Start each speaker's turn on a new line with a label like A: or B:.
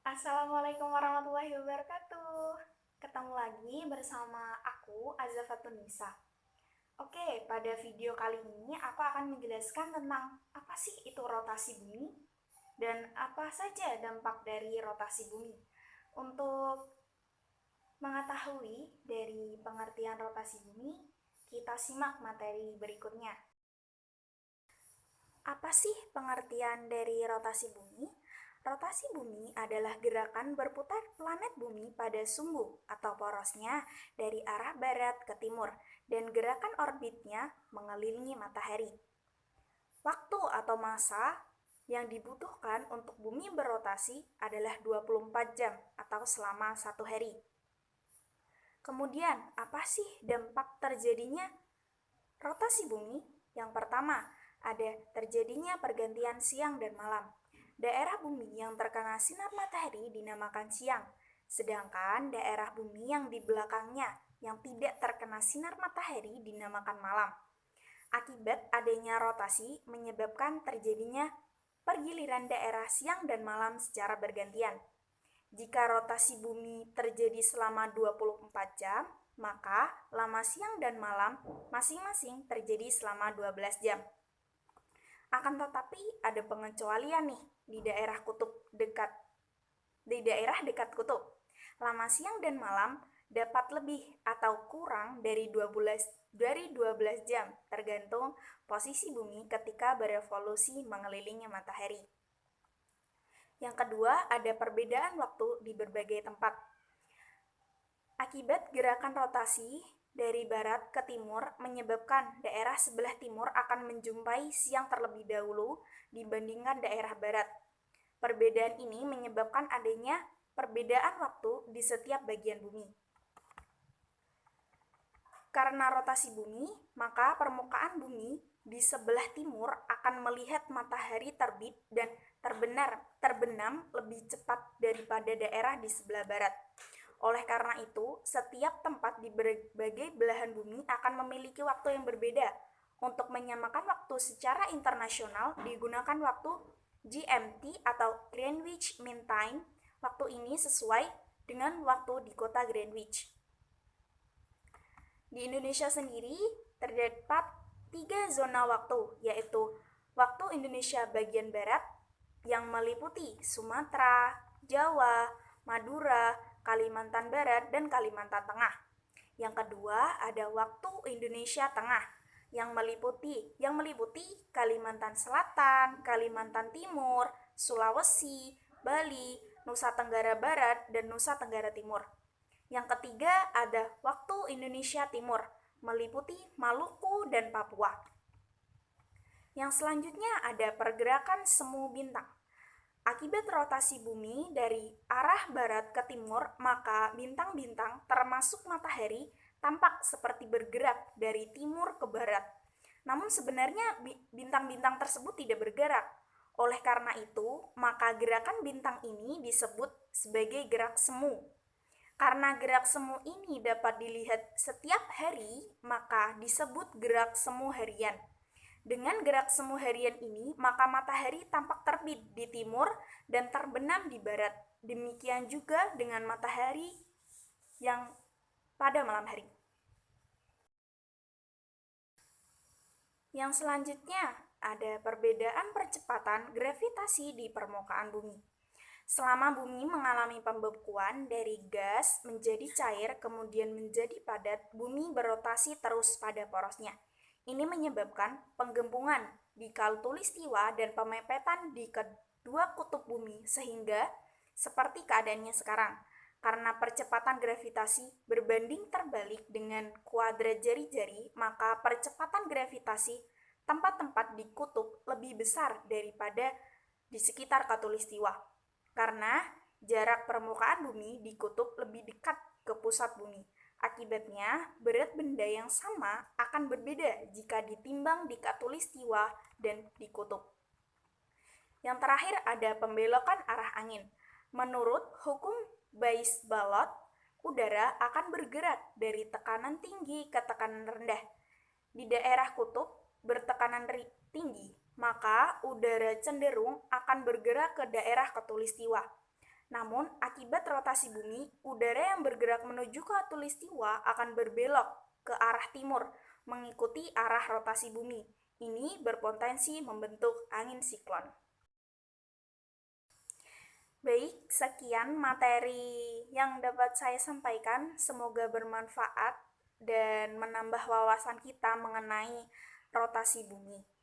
A: Assalamualaikum warahmatullahi wabarakatuh. Ketemu lagi bersama aku, Azafatun Nisa. Oke, pada video kali ini aku akan menjelaskan tentang apa sih itu rotasi bumi dan apa saja dampak dari rotasi bumi. Untuk mengetahui dari pengertian rotasi bumi, kita simak materi berikutnya. Apa sih pengertian dari rotasi bumi? Rotasi bumi adalah gerakan berputar planet bumi pada sumbu atau porosnya dari arah barat ke timur dan gerakan orbitnya mengelilingi matahari. Waktu atau masa yang dibutuhkan untuk bumi berotasi adalah 24 jam atau selama 1 hari. Kemudian, apa sih dampak terjadinya rotasi bumi? Yang pertama, ada terjadinya pergantian siang dan malam. Daerah bumi yang terkena sinar matahari dinamakan siang, sedangkan daerah bumi yang di belakangnya yang tidak terkena sinar matahari dinamakan malam. Akibat adanya rotasi menyebabkan terjadinya pergiliran daerah siang dan malam secara bergantian. Jika rotasi bumi terjadi selama 24 jam, maka lama siang dan malam masing-masing terjadi selama 12 jam. Akan tetapi ada pengecualian nih di daerah dekat kutub. Lama siang dan malam dapat lebih atau kurang dari 12 jam tergantung posisi bumi ketika berevolusi mengelilingi matahari. Yang kedua, ada perbedaan waktu di berbagai tempat. Akibat gerakan rotasi dari barat ke timur menyebabkan daerah sebelah timur akan menjumpai siang terlebih dahulu dibandingkan daerah barat. Perbedaan ini menyebabkan adanya perbedaan waktu di setiap bagian bumi. Karena rotasi bumi, maka permukaan bumi di sebelah timur akan melihat matahari terbit dan terbenam lebih cepat daripada daerah di sebelah barat. Oleh karena itu, setiap tempat di berbagai belahan bumi akan memiliki waktu yang berbeda. Untuk menyamakan waktu secara internasional digunakan waktu GMT atau Greenwich Mean Time. Waktu ini sesuai dengan waktu di kota Greenwich. Di Indonesia sendiri terdapat 3 zona waktu, yaitu waktu Indonesia bagian barat yang meliputi Sumatera, Jawa, Madura, Kalimantan Barat, dan Kalimantan Tengah. Yang kedua, ada waktu Indonesia Tengah yang meliputi Kalimantan Selatan, Kalimantan Timur, Sulawesi, Bali, Nusa Tenggara Barat, dan Nusa Tenggara Timur. Yang ketiga, ada waktu Indonesia Timur, meliputi Maluku dan Papua. Yang selanjutnya ada pergerakan semu bintang. Akibat rotasi bumi dari arah barat ke timur, maka bintang-bintang termasuk matahari tampak seperti bergerak dari timur ke barat. Namun sebenarnya bintang-bintang tersebut tidak bergerak. Oleh karena itu, maka gerakan bintang ini disebut sebagai gerak semu. Karena gerak semu ini dapat dilihat setiap hari, maka disebut gerak semu harian. Dengan gerak semu harian ini, maka matahari tampak terbit di timur dan terbenam di barat. Demikian juga dengan matahari yang pada malam hari. Yang selanjutnya, ada perbedaan percepatan gravitasi di permukaan bumi. Selama bumi mengalami pembekuan dari gas menjadi cair kemudian menjadi padat, bumi berotasi terus pada porosnya. Ini menyebabkan penggempungan di khatulistiwa dan pemepetan di kedua kutub bumi sehingga seperti keadaannya sekarang. Karena percepatan gravitasi berbanding terbalik dengan kuadrat jari-jari, maka percepatan gravitasi tempat-tempat di kutub lebih besar daripada di sekitar khatulistiwa. Karena jarak permukaan bumi di kutub lebih dekat ke pusat bumi. Akibatnya, berat benda yang sama akan berbeda jika ditimbang di khatulistiwa dan di kutub. Yang terakhir ada pembelokan arah angin. Menurut hukum Weis-Ballot, udara akan bergerak dari tekanan tinggi ke tekanan rendah. Di daerah kutub bertekanan tinggi, maka udara cenderung akan bergerak ke daerah khatulistiwa. Namun, akibat rotasi bumi, udara yang bergerak menuju khatulistiwa akan berbelok ke arah timur, mengikuti arah rotasi bumi. Ini berpotensi membentuk angin siklon. Baik, sekian materi yang dapat saya sampaikan. Semoga bermanfaat dan menambah wawasan kita mengenai rotasi bumi.